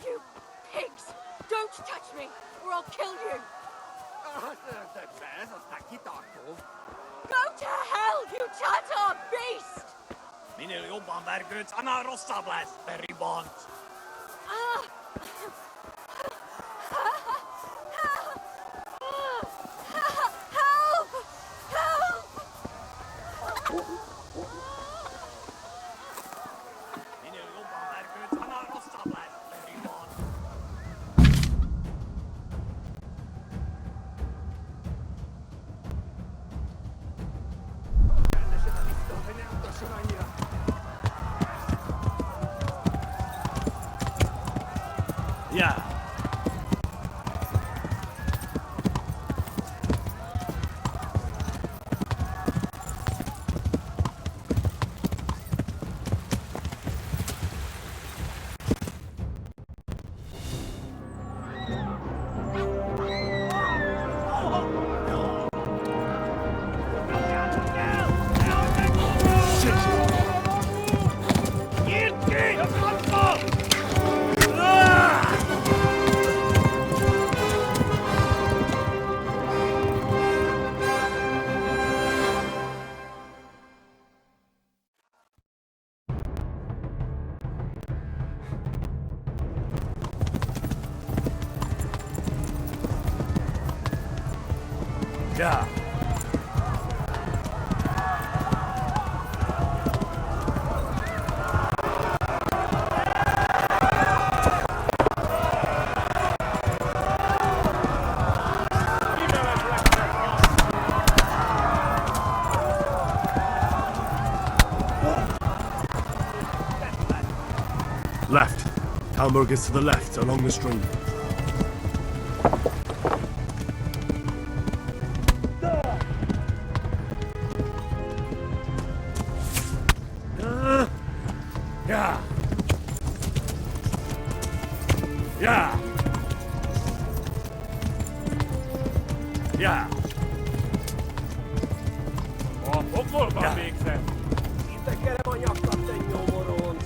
You pigs! Don't touch me, or I'll kill you! Go to hell, you Tatar beast! Minä jopa märkyt sana rossabläs, peribont. Help! Help! Minä jopa märkyt sana rossabläs, peribont. Yeah. Left. Talmberg is to the left, along the stream. Yeah. Yeah. Yeah. Hol van végzett? Tekerem a nyakat, te nyomoronc!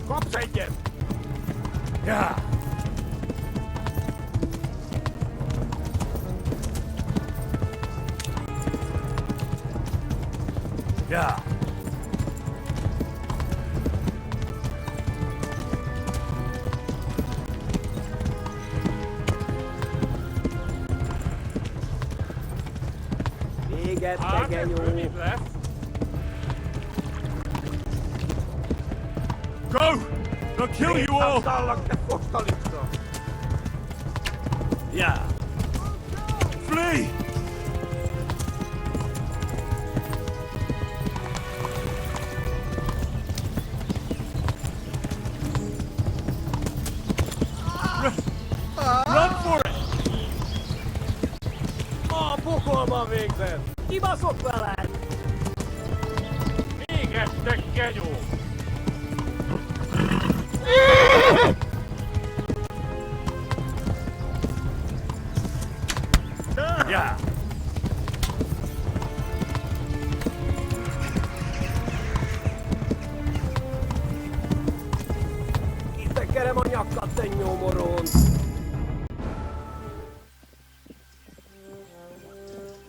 Kapsz egyet! Yeah. Yeah. Véget, Hát, tegenyó! rövid lesz. Go! They'll kill you all! Tallak, te fostalica! Yeah. Flee! Run for it! A pokolban végzett! Kibaszott veled! Végettek, genyó! Yeah. Kitekerem a nyakat, te nyomoronc!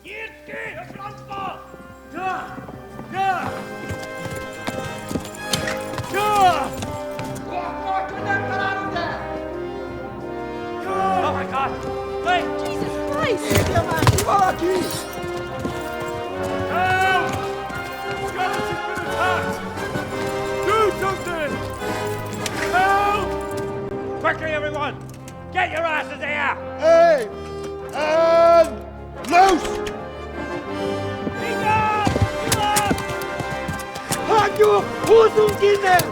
Nyílt ki! A francba! Yeah! Yeah! Yeah! Oh my god! Wait! Jesus Christ! Égje már ki valaki! Help! Scottish has been attacked! Do something! Help! Quickly, everyone! Get your asses here! Hey! And loose! Hagyjuk! Húzzunk innen!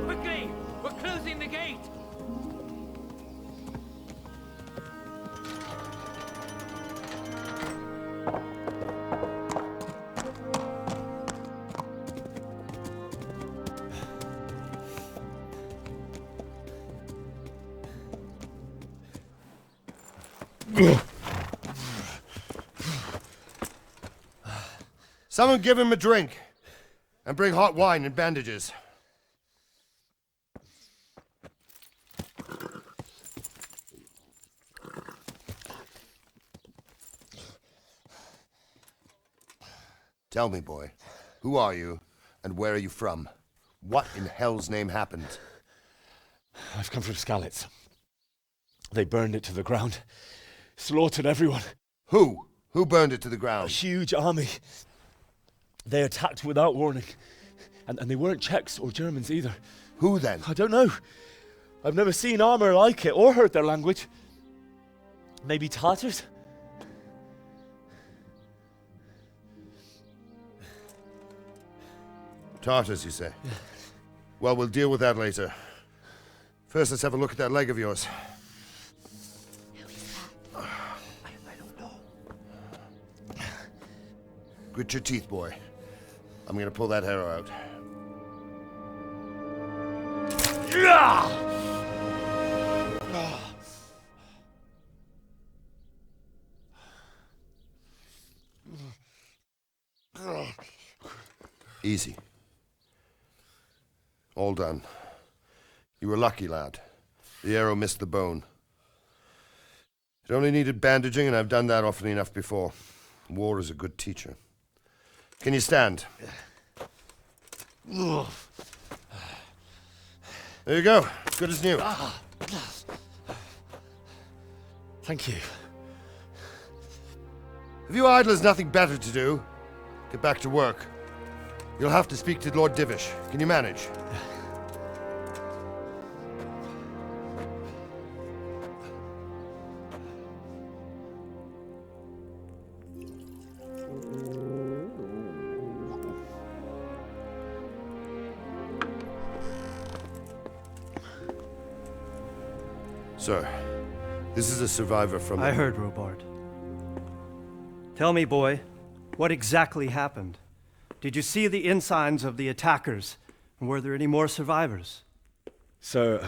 Quickly! We're closing the gate! Someone give him a drink. And bring hot wine and bandages. Tell me, boy, who are you and where are you from? What in hell's name happened? I've come from Skalitz. They burned it to the ground. Slaughtered everyone. Who? Who burned it to the A ground? huge army. They attacked without warning. And they weren't Czechs or Germans either. Who then? I don't know. I've never seen armor like it or heard their language. Maybe Tatars? Tartars, you say? Well, we'll deal with that later. First, let's have a look at that leg of yours. I don't know. Grit your teeth, boy. I'm gonna pull that arrow out. Easy. All done. You were lucky, lad. The arrow missed the bone. It only needed bandaging, and I've done that often enough before. War is a good teacher. Can you stand? There you go. Good as new. Thank you. If you idlers nothing better to do, get back to work. You'll have to speak to Lord Divish. Can you manage? Sir, this is a survivor from... I heard, Robard. Tell me, boy, what exactly happened? Did you see the ensigns of the attackers? And were there any more survivors? So,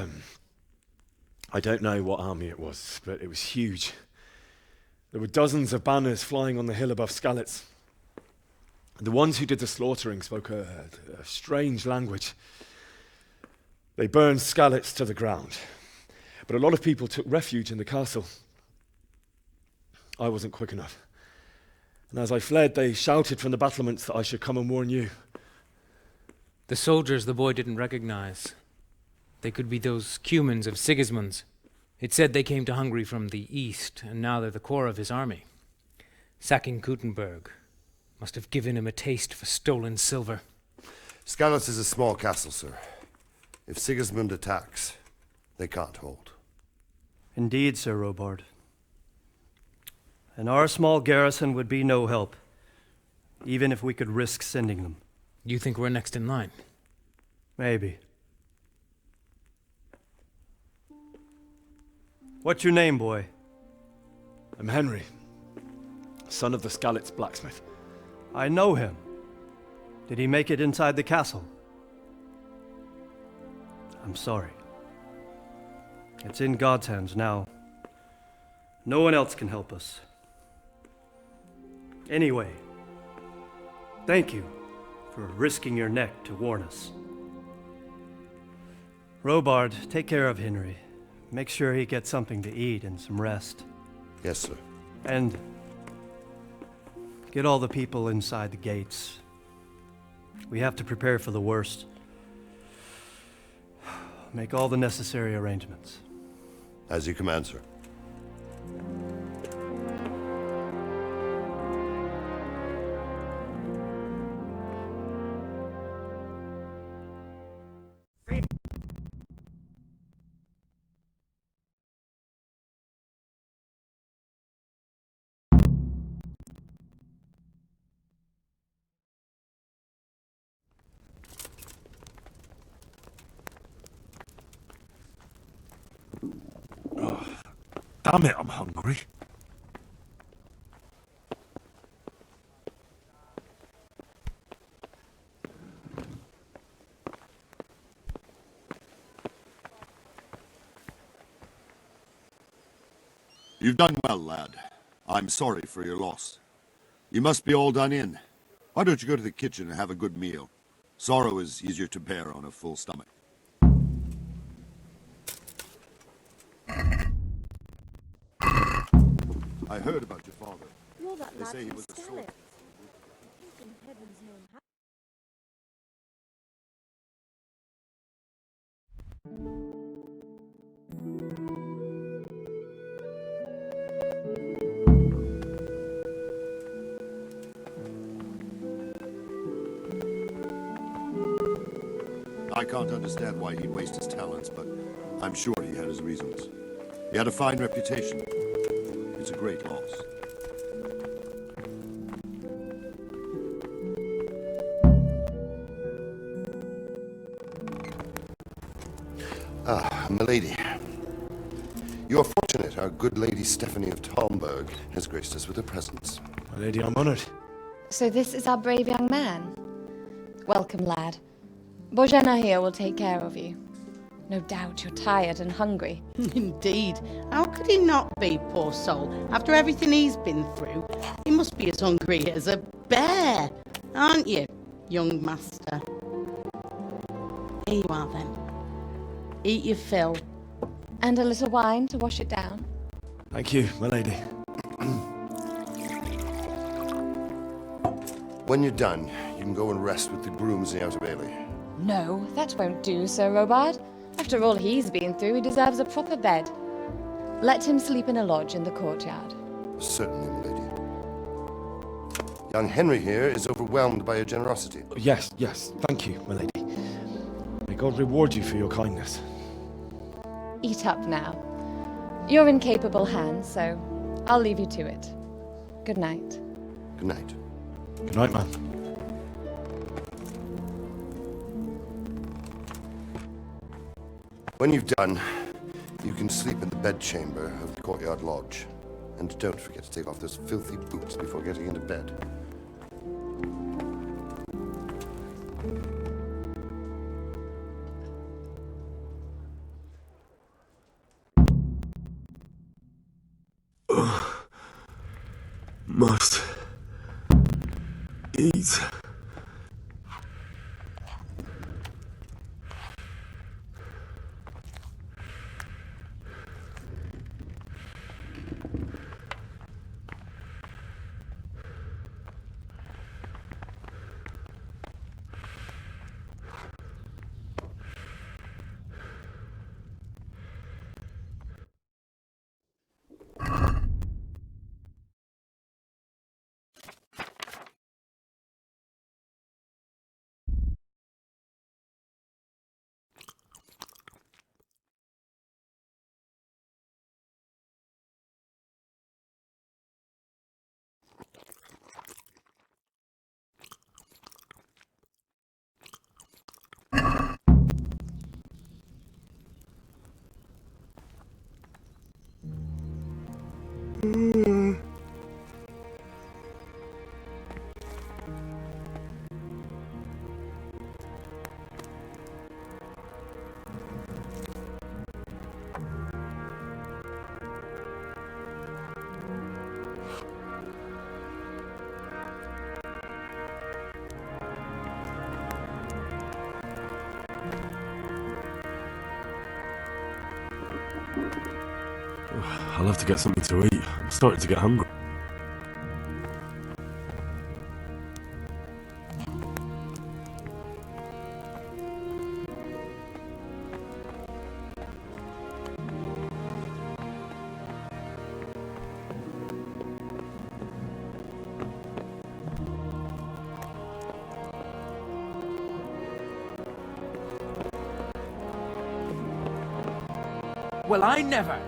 I don't know what army it was, but it was huge. There were dozens of banners flying on the hill above Skalitz. The ones who did the slaughtering spoke a strange language. They burned Skalitz to the ground. But a lot of people took refuge in the castle. I wasn't quick enough. And as I fled, they shouted from the battlements that I should come and warn you. The soldiers the boy didn't recognize. They could be those Cumans of Sigismund's. It said they came to Hungary from the east, and now they're the core of his army. Sacking Gutenberg must have given him a taste for stolen silver. Skalitz is a small castle, sir. If Sigismund attacks, they can't hold. Indeed, Sir Robard. And our small garrison would be no help, even if we could risk sending them. You think we're next in line? Maybe. What's your name, boy? I'm Henry, son of the Skalitz blacksmith. I know him. Did he make it inside the castle? I'm sorry. It's in God's hands now. No one else can help us. Anyway, thank you for risking your neck to warn us. Robard, take care of Henry. Make sure he gets something to eat and some rest. Yes, sir. And get all the people inside the gates. We have to prepare for the worst. Make all the necessary arrangements. As you command, sir. Damn it, I'm hungry. You've done well, lad. I'm sorry for your loss. You must be all done in. Why don't you go to the kitchen and have a good meal? Sorrow is easier to bear on a full stomach. I heard about your father. You're that They lad say he from was a soldier. Skalitz. In heaven's name, I can't understand why he'd waste his talents, but I'm sure he had his reasons. He had a fine reputation. It's a great loss. Ah, milady. You are fortunate our good lady Stephanie of Talmberg has graced us with her presence. My lady, I'm honored. So this is our brave young man. Welcome, lad. Bozhena here will take care of you. No doubt you're tired and hungry. Indeed. How could he not be, poor soul? After everything he's been through, he must be as hungry as a bear, aren't you, young master? Here you are, then. Eat your fill. And a little wine to wash it down. Thank you, my lady. When you're done, you can go and rest with the grooms in the Outer Bailey. No, that won't do, Sir Robard. After all he's been through, he deserves a proper bed. Let him sleep in a lodge in the courtyard. Certainly, my lady. Young Henry here is overwhelmed by your generosity. Yes, yes, thank you, my lady. May God reward you for your kindness. Eat up now. You're in capable hands, so I'll leave you to it. Good night. Good night. Good night, man. When you've done, you can sleep in the bedchamber of the courtyard lodge. And don't forget to take off those filthy boots before getting into bed. Must eat. I'll have to get something to eat. I'm starting to get hungry. Well, I never.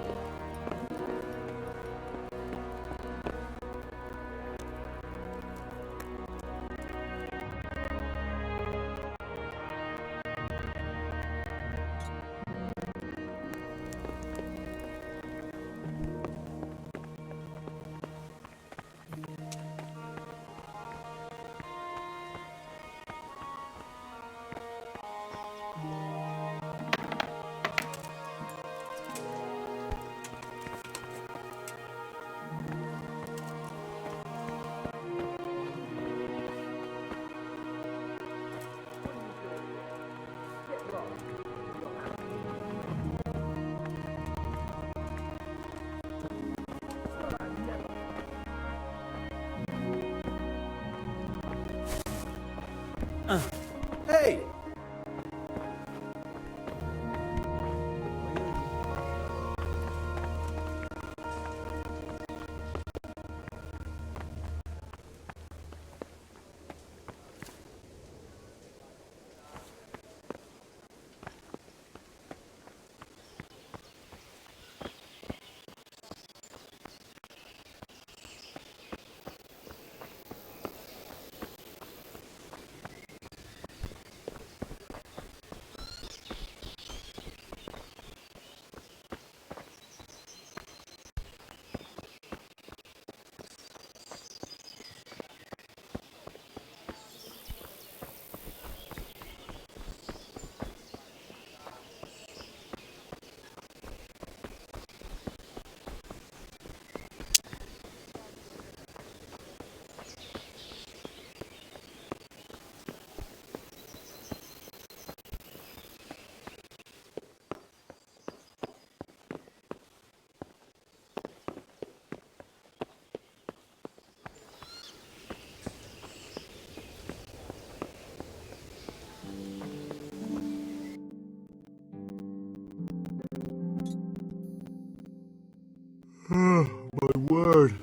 My word.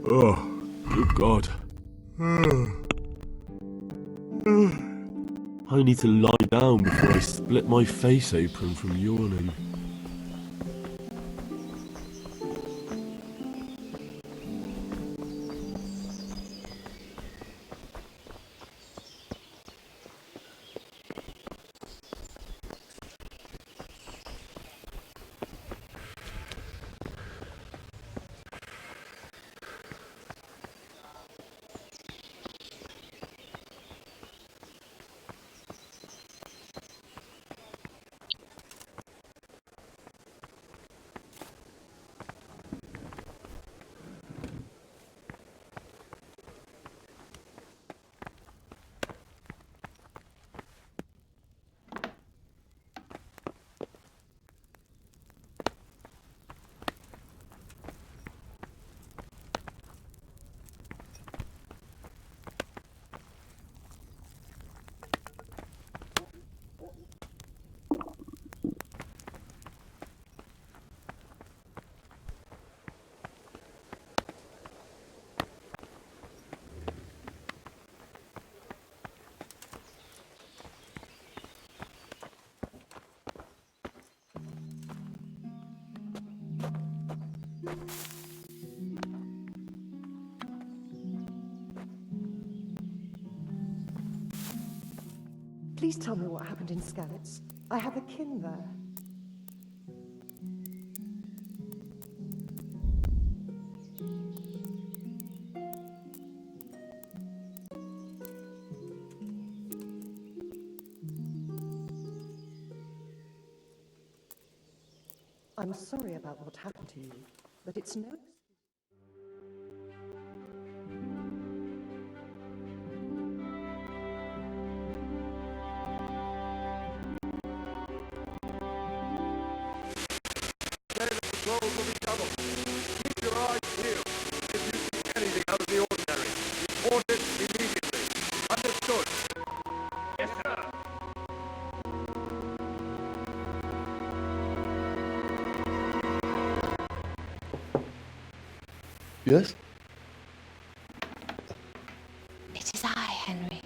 Oh, good God. I need to lie down before I split my face open from yawning. Please tell me what happened in Skalitz. I have a kin there. I'm sorry about what happened to you, but it's no... Keep your eyes peeled. If you see anything out of the ordinary, report it immediately. Understood? Yes, sir. Yes? It is I, Henry.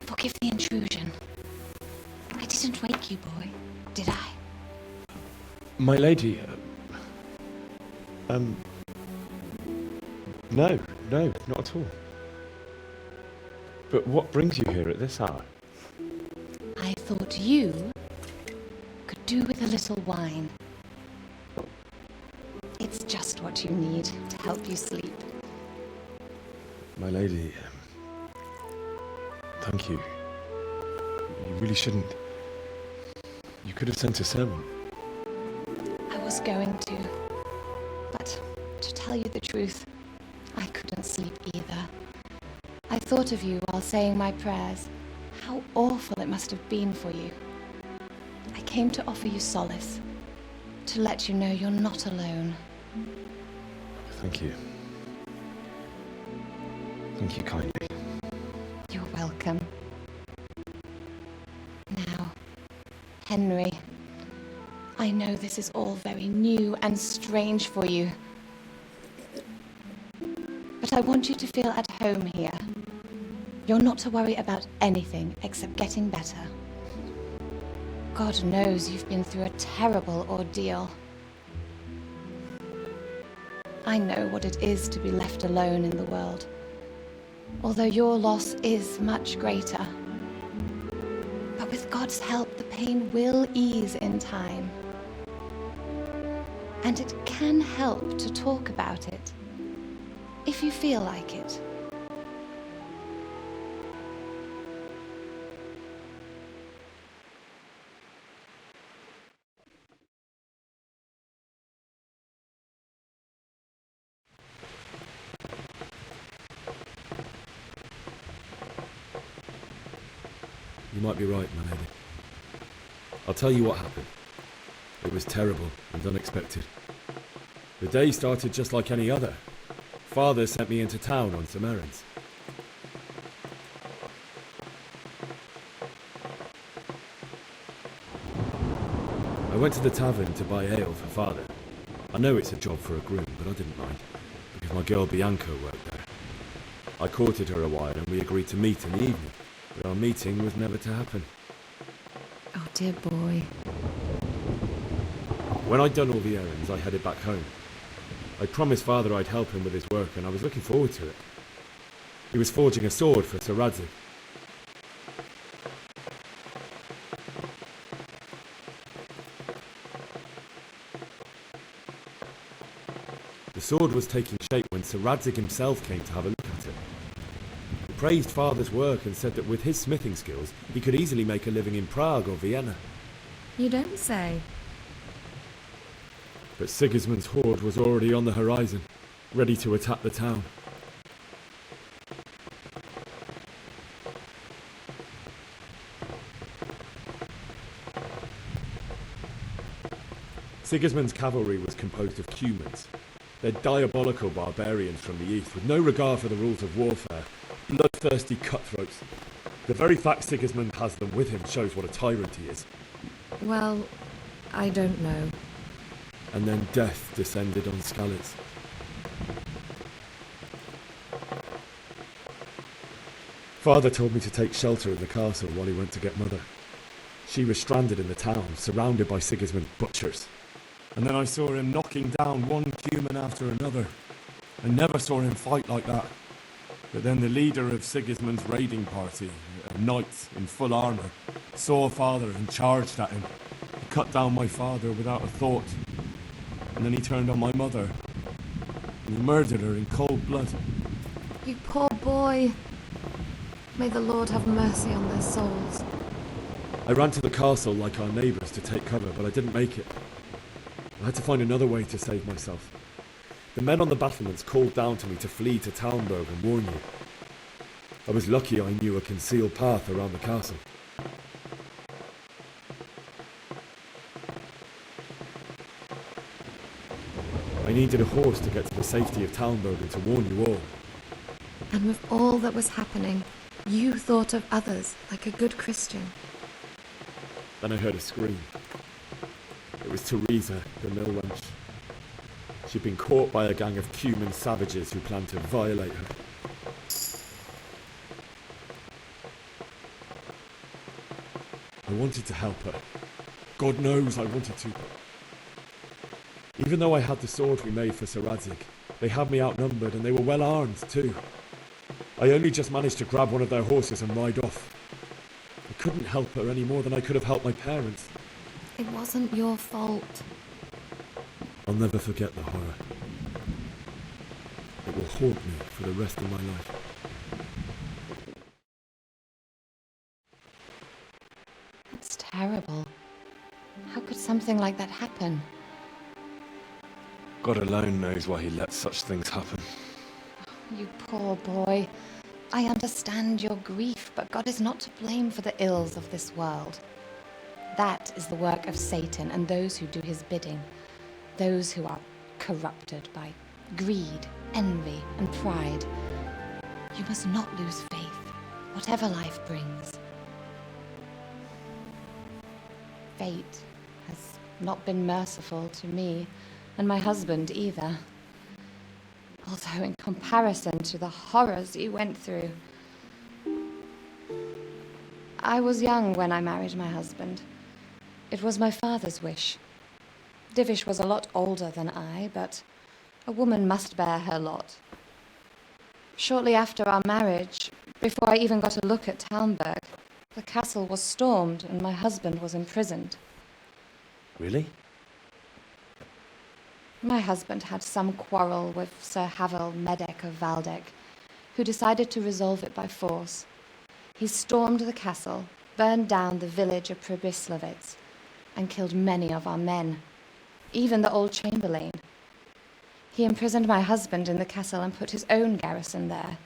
Forgive the intrusion. I didn't wake you, boy, did I? My lady, no, not at all. But what brings you here at this hour? I thought you could do with a little wine. It's just what you need to help you sleep. My lady, thank you. You really shouldn't. You could have sent a servant. I was going to. But to tell you the truth, I couldn't sleep either. I thought of you while saying my prayers. How awful it must have been for you. I came to offer you solace, to let you know you're not alone. Thank you. Thank you kindly. You're welcome. Now, Henry, I know this is all very new and strange for you. But I want you to feel at home here. You're not to worry about anything except getting better. God knows you've been through a terrible ordeal. I know what it is to be left alone in the world, although your loss is much greater. But with God's help, the pain will ease in time. And it can help to talk about it, if you feel like it. You might be right, my lady. I'll tell you what happened. It was terrible and unexpected. The day started just like any other. Father sent me into town on some errands. I went to the tavern to buy ale for Father. I know it's a job for a groom, but I didn't mind, because my girl Bianca worked there. I courted her a while and we agreed to meet in the evening, but our meeting was never to happen. Oh, dear boy. When I'd done all the errands, I headed back home. I promised Father I'd help him with his work, and I was looking forward to it. He was forging a sword for Sir Radzig. The sword was taking shape when Sir Radzig himself came to have a look at it. He praised Father's work and said that with his smithing skills, he could easily make a living in Prague or Vienna. You don't say. But Sigismund's horde was already on the horizon, ready to attack the town. Sigismund's cavalry was composed of Cumans. They're diabolical barbarians from the east, with no regard for the rules of warfare, bloodthirsty cutthroats. The very fact Sigismund has them with him shows what a tyrant he is. Well, I don't know. And then death descended on Skalitz. Father told me to take shelter in the castle while he went to get Mother. She was stranded in the town, surrounded by Sigismund's butchers. And then I saw him knocking down one Cuman after another. I never saw him fight like that. But then the leader of Sigismund's raiding party, a knight in full armour, saw Father and charged at him. He cut down my father without a thought. And then he turned on my mother. And he murdered her in cold blood. You poor boy. May the Lord have mercy on their souls. I ran to the castle like our neighbours to take cover, but I didn't make it. I had to find another way to save myself. The men on the battlements called down to me to flee to Talmberg and warn you. I was lucky I knew a concealed path around the castle. I needed a horse to get to the safety of Talmberg and to warn you all. And with all that was happening, you thought of others like a good Christian. Then I heard a scream. It was Teresa, the mill wench. She'd been caught by a gang of Cuman savages who planned to violate her. I wanted to help her. God knows I wanted to. Even though I had the sword we made for Sir Radzig, they had me outnumbered and they were well armed too. I only just managed to grab one of their horses and ride off. I couldn't help her any more than I could have helped my parents. It wasn't your fault. I'll never forget the horror. It will haunt me for the rest of my life. That's terrible. How could something like that happen? God alone knows why he lets such things happen. You poor boy. I understand your grief, but God is not to blame for the ills of this world. That is the work of Satan and those who do his bidding. Those who are corrupted by greed, envy, and pride. You must not lose faith, whatever life brings. Fate has not been merciful to me, and my husband either. Although in comparison to the horrors you went through. I was young when I married my husband. It was my father's wish. Divish was a lot older than I, but a woman must bear her lot. Shortly after our marriage, before I even got a look at Talmberg, the castle was stormed and my husband was imprisoned. Really? My husband had some quarrel with Sir Havel Medek of Valdek, who decided to resolve it by force. He stormed the castle, burned down the village of Pribyslavitz, and killed many of our men, even the old chamberlain. He imprisoned my husband in the castle and put his own garrison there.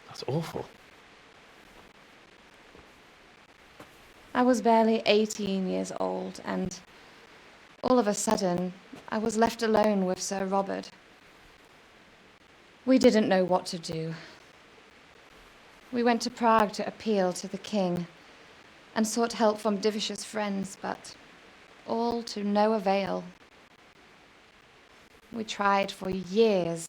That's awful. I was barely 18 years old, and all of a sudden, I was left alone with Sir Robert. We didn't know what to do. We went to Prague to appeal to the king and sought help from Divish's friends, but all to no avail. We tried for years.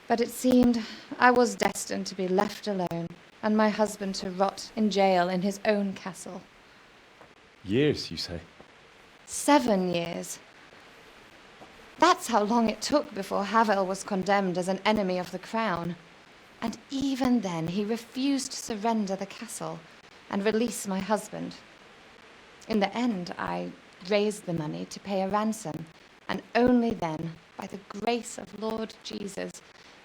But it seemed I was destined to be left alone, and my husband to rot in jail in his own castle. Years, you say? 7 years. That's how long it took before Havel was condemned as an enemy of the crown. And even then he refused to surrender the castle and release my husband. In the end, I raised the money to pay a ransom, and only then, by the grace of Lord Jesus,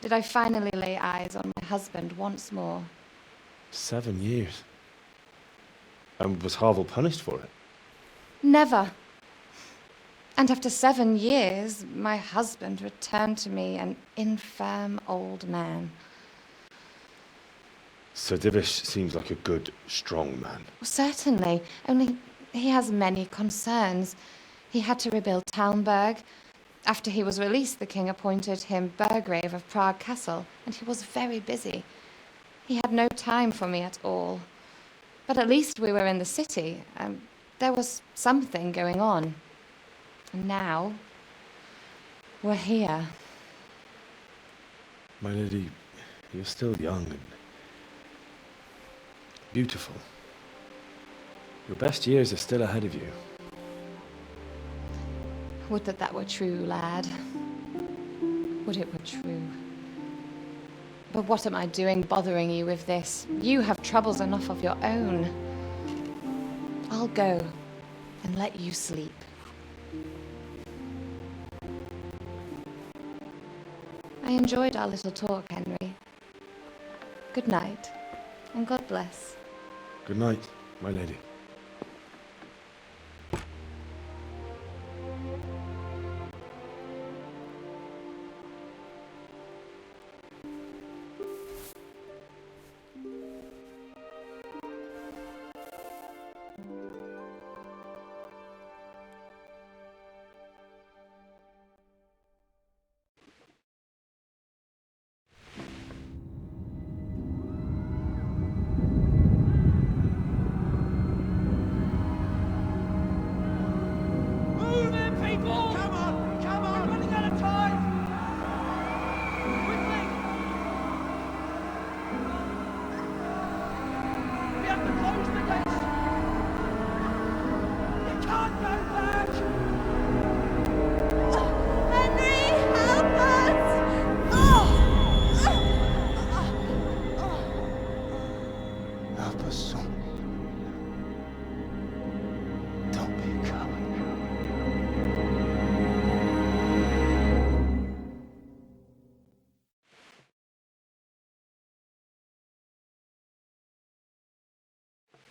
did I finally lay eyes on my husband once more. 7 years? And was Havel punished for it? Never. And after 7 years, my husband returned to me an infirm old man. Sir Divish seems like a good, strong man. Certainly, only he has many concerns. He had to rebuild Talmberg. After he was released, the king appointed him Burgrave of Prague Castle, and he was very busy. He had no time for me at all. But at least we were in the city, and there was something going on. And now, we're here. My lady, you're still young and beautiful. Your best years are still ahead of you. Would that were true, lad. Would it were true. But what am I doing bothering you with this? You have troubles enough of your own. I'll go and let you sleep. I enjoyed our little talk, Henry. Good night, and God bless. Good night, my lady.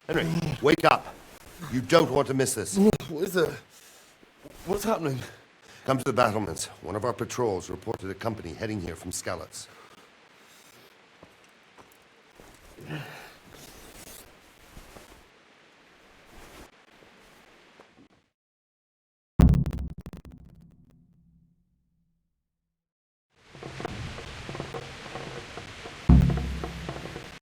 Henry, wake up. You don't want to miss this. What is it? What's happening? Come to the battlements. One of our patrols reported a company heading here from Skalitz.